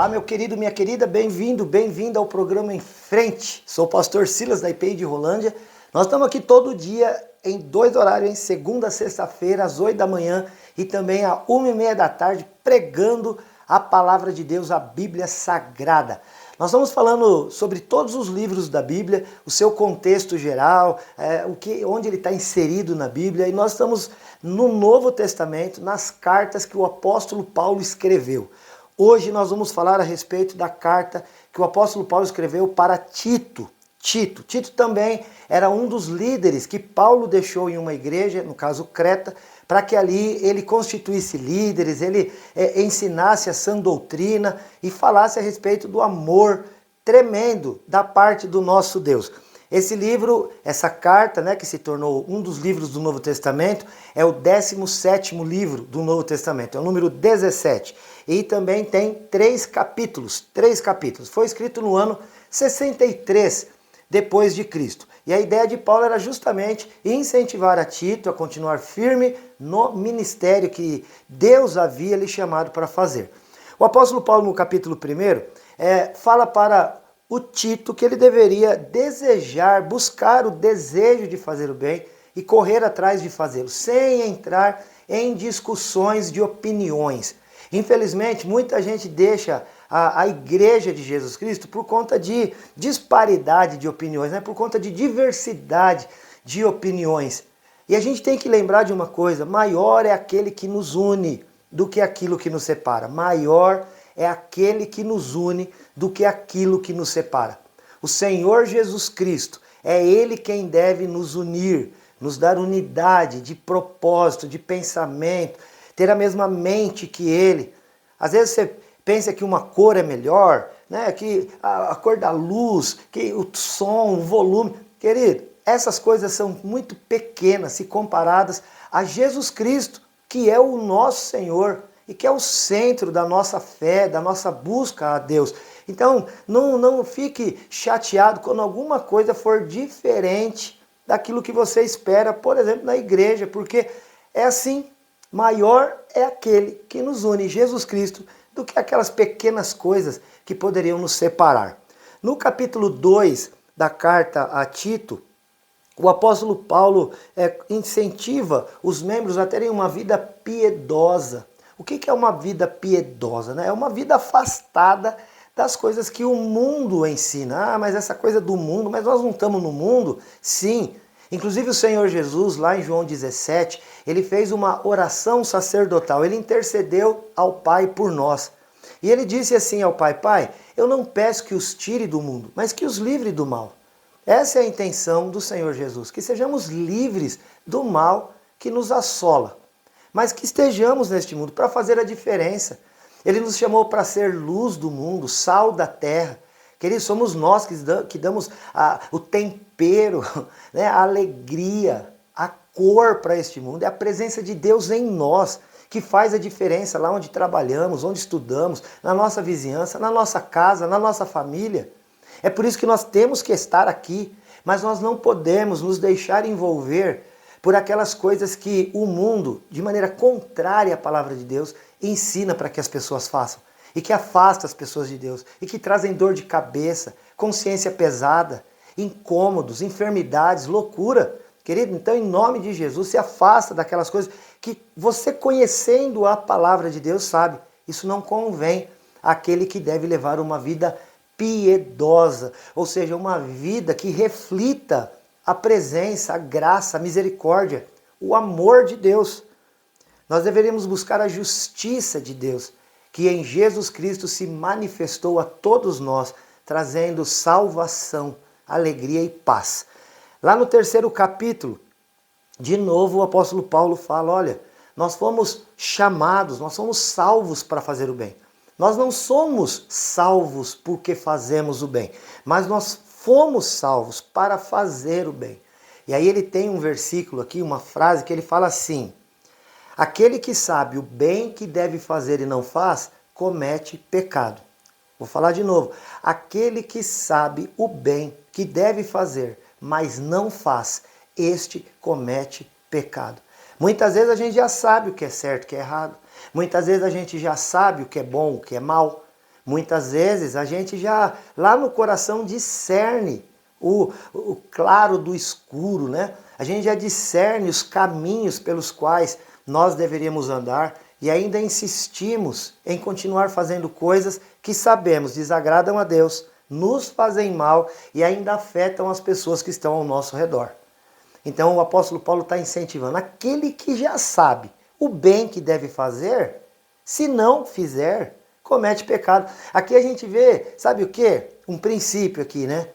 Olá, meu querido, minha querida, bem-vindo, bem-vinda ao programa Em Frente. Sou o pastor Silas da IPI de Rolândia. Nós estamos aqui todo dia em 2 horários, em segunda a sexta-feira, às 8 da manhã e também às 1h30 da tarde, pregando a palavra de Deus, a Bíblia Sagrada. Nós estamos falando sobre todos os livros da Bíblia, o seu contexto geral, onde ele está inserido na Bíblia, e nós estamos no Novo Testamento, nas cartas que o apóstolo Paulo escreveu. Hoje nós vamos falar a respeito da carta que o apóstolo Paulo escreveu para Tito. Tito também era um dos líderes que Paulo deixou em uma igreja, no caso Creta, para que ali ele constituísse líderes, ele ensinasse a sã doutrina e falasse a respeito do amor tremendo da parte do nosso Deus. Esse livro, essa carta, que se tornou um dos livros do Novo Testamento, é o 17º livro do Novo Testamento, é o número 17. E também tem 3 capítulos. Foi escrito no ano 63 depois de Cristo. E a ideia de Paulo era justamente incentivar a Tito a continuar firme no ministério que Deus havia lhe chamado para fazer. O apóstolo Paulo, no capítulo 1, fala para o Tito que ele deveria desejar, buscar o desejo de fazer o bem e correr atrás de fazê-lo, sem entrar em discussões de opiniões. Infelizmente, muita gente deixa a igreja de Jesus Cristo por conta de disparidade de opiniões, por conta de diversidade de opiniões. E a gente tem que lembrar de uma coisa: maior é aquele que nos une do que aquilo que nos separa. Maior é aquele que nos une do que aquilo que nos separa. O Senhor Jesus Cristo, é Ele quem deve nos unir, nos dar unidade de propósito, de pensamento, ter a mesma mente que Ele. Às vezes você pensa que uma cor é melhor, que a cor da luz, que o som, o volume. Querido, essas coisas são muito pequenas se comparadas a Jesus Cristo, que é o nosso Senhor e que é o centro da nossa fé, da nossa busca a Deus. Então, não fique chateado quando alguma coisa for diferente daquilo que você espera, por exemplo, na igreja, porque é assim. Maior é aquele que nos une, Jesus Cristo, do que aquelas pequenas coisas que poderiam nos separar. No capítulo 2 da carta a Tito, o apóstolo Paulo incentiva os membros a terem uma vida piedosa. O que é uma vida piedosa? É uma vida afastada das coisas que o mundo ensina. Mas essa coisa do mundo, mas nós não estamos no mundo? Sim. Inclusive o Senhor Jesus, lá em João 17, ele fez uma oração sacerdotal, ele intercedeu ao Pai por nós. E ele disse assim ao Pai: Pai, eu não peço que os tire do mundo, mas que os livre do mal. Essa é a intenção do Senhor Jesus, que sejamos livres do mal que nos assola, mas que estejamos neste mundo para fazer a diferença. Ele nos chamou para ser luz do mundo, sal da terra. Queridos, somos nós que damos o tempero, a alegria, a cor para este mundo. É a presença de Deus em nós que faz a diferença lá onde trabalhamos, onde estudamos, na nossa vizinhança, na nossa casa, na nossa família. É por isso que nós temos que estar aqui, mas nós não podemos nos deixar envolver por aquelas coisas que o mundo, de maneira contrária à palavra de Deus, ensina para que as pessoas façam. E que afasta as pessoas de Deus, e que trazem dor de cabeça, consciência pesada, incômodos, enfermidades, loucura. Querido, então em nome de Jesus, se afasta daquelas coisas que você, conhecendo a palavra de Deus, sabe. Isso não convém àquele que deve levar uma vida piedosa, ou seja, uma vida que reflita a presença, a graça, a misericórdia, o amor de Deus. Nós deveríamos buscar a justiça de Deus, que em Jesus Cristo se manifestou a todos nós, trazendo salvação, alegria e paz. Lá no 3º capítulo, de novo o apóstolo Paulo fala: olha, nós fomos chamados, nós somos salvos para fazer o bem. Nós não somos salvos porque fazemos o bem, mas nós fomos salvos para fazer o bem. E aí ele tem um versículo aqui, uma frase que ele fala assim: aquele que sabe o bem que deve fazer e não faz, comete pecado. Vou falar de novo. Aquele que sabe o bem que deve fazer, mas não faz, este comete pecado. Muitas vezes a gente já sabe o que é certo e o que é errado. Muitas vezes a gente já sabe o que é bom, o que é mal. Muitas vezes a gente já lá no coração discerne o claro do escuro, né? A gente já discerne os caminhos pelos quais nós deveríamos andar e ainda insistimos em continuar fazendo coisas que sabemos desagradam a Deus, nos fazem mal e ainda afetam as pessoas que estão ao nosso redor. Então o apóstolo Paulo está incentivando aquele que já sabe o bem que deve fazer, se não fizer, comete pecado. Aqui a gente vê, sabe o que? Um princípio aqui, né?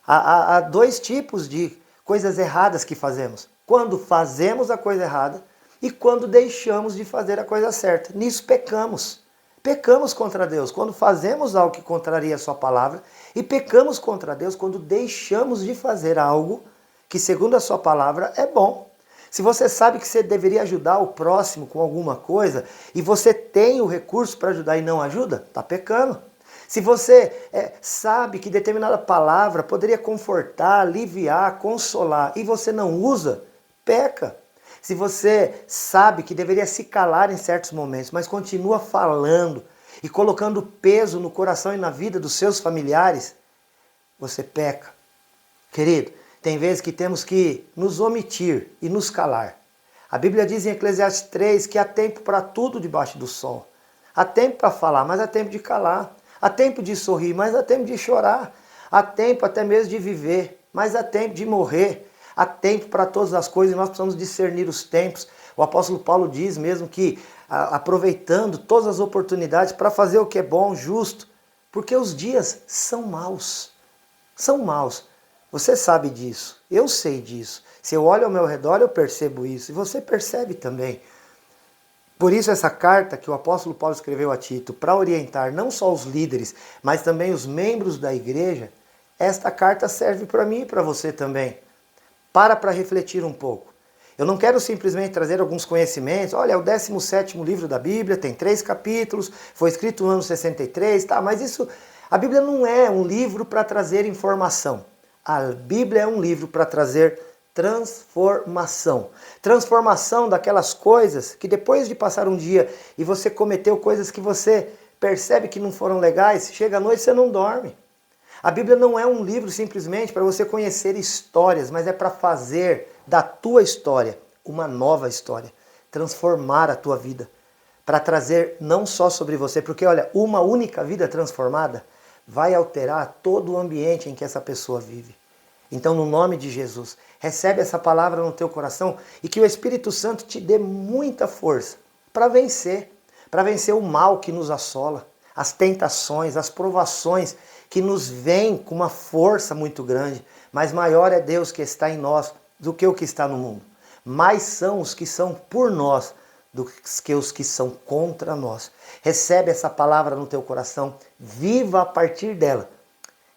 Há dois tipos de coisas erradas que fazemos. Quando fazemos a coisa errada e quando deixamos de fazer a coisa certa. Nisso pecamos. Pecamos contra Deus quando fazemos algo que contraria a sua palavra e pecamos contra Deus quando deixamos de fazer algo que, segundo a sua palavra, é bom. Se você sabe que você deveria ajudar o próximo com alguma coisa e você tem o recurso para ajudar e não ajuda, está pecando. Se você sabe que determinada palavra poderia confortar, aliviar, consolar e você não usa, peca. Se você sabe que deveria se calar em certos momentos, mas continua falando e colocando peso no coração e na vida dos seus familiares, você peca. Querido, tem vezes que temos que nos omitir e nos calar. A Bíblia diz em Eclesiastes 3 que há tempo para tudo debaixo do sol. Há tempo para falar, mas há tempo de calar. Há tempo de sorrir, mas há tempo de chorar. Há tempo até mesmo de viver, mas há tempo de morrer. Há tempo para todas as coisas e nós precisamos discernir os tempos. O apóstolo Paulo diz mesmo que aproveitando todas as oportunidades para fazer o que é bom, justo, porque os dias são maus. São maus. Você sabe disso, eu sei disso. Se eu olho ao meu redor, eu percebo isso. E você percebe também. Por isso essa carta que o apóstolo Paulo escreveu a Tito, para orientar não só os líderes, mas também os membros da igreja, esta carta serve para mim e para você também. Para refletir um pouco. Eu não quero simplesmente trazer alguns conhecimentos. Olha, é o 17º livro da Bíblia, tem 3 capítulos, foi escrito no ano 63, tá? Mas isso, a Bíblia não é um livro para trazer informação. A Bíblia é um livro para trazer transformação. Transformação daquelas coisas que depois de passar um dia e você cometeu coisas que você percebe que não foram legais, chega à noite e você não dorme. A Bíblia não é um livro simplesmente para você conhecer histórias, mas é para fazer da tua história uma nova história. Transformar a tua vida. Para trazer não só sobre você, porque olha, uma única vida transformada vai alterar todo o ambiente em que essa pessoa vive. Então, no nome de Jesus, recebe essa palavra no teu coração e que o Espírito Santo te dê muita força para vencer o mal que nos assola, as tentações, as provações que nos vêm com uma força muito grande, mas maior é Deus que está em nós do que o que está no mundo. Mais são os que são por nós do que os que são contra nós. Recebe essa palavra no teu coração, viva a partir dela.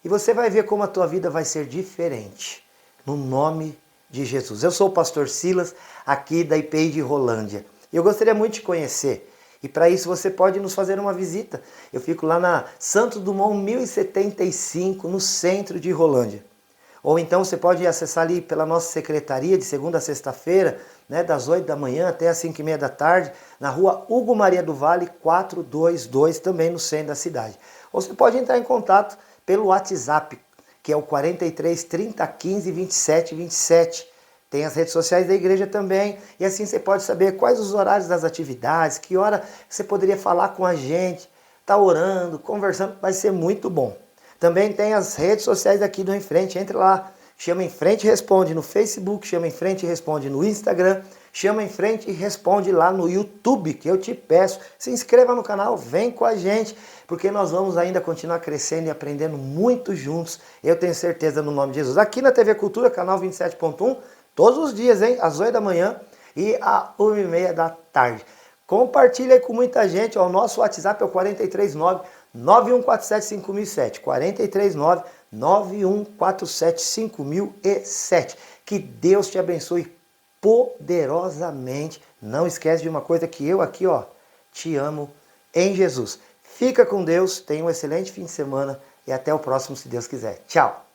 E você vai ver como a tua vida vai ser diferente. No nome de Jesus. Eu sou o pastor Silas, aqui da IPI de Rolândia. Eu gostaria muito de conhecer. E para isso você pode nos fazer uma visita. Eu fico lá na Santos Dumont 1075, no centro de Rolândia. Ou então você pode acessar ali pela nossa secretaria de segunda a sexta-feira, né, das 8 da manhã até as 5h30 da tarde, na rua Hugo Maria do Vale 422, também no centro da cidade. Ou você pode entrar em contato pelo WhatsApp, que é o 43 30 15 27 27. Tem as redes sociais da igreja também, e assim você pode saber quais os horários das atividades, que hora você poderia falar com a gente, tá orando, conversando, vai ser muito bom. Também tem as redes sociais aqui do Em Frente, entre lá, Chama Em Frente e Responde no Facebook, Chama Em Frente e Responde no Instagram, Chama Em Frente e Responde lá no YouTube, que eu te peço, se inscreva no canal, vem com a gente, porque nós vamos ainda continuar crescendo e aprendendo muito juntos, eu tenho certeza no nome de Jesus. Aqui na TV Cultura, canal 27.1, todos os dias, hein? Às 8 da manhã e às 1h30 da tarde. Compartilha aí com muita gente. O nosso WhatsApp é o 439-9147-5007. 439-9147-5007. Que Deus te abençoe poderosamente. Não esquece de uma coisa que eu aqui, ó, te amo em Jesus. Fica com Deus, tenha um excelente fim de semana e até o próximo, se Deus quiser. Tchau!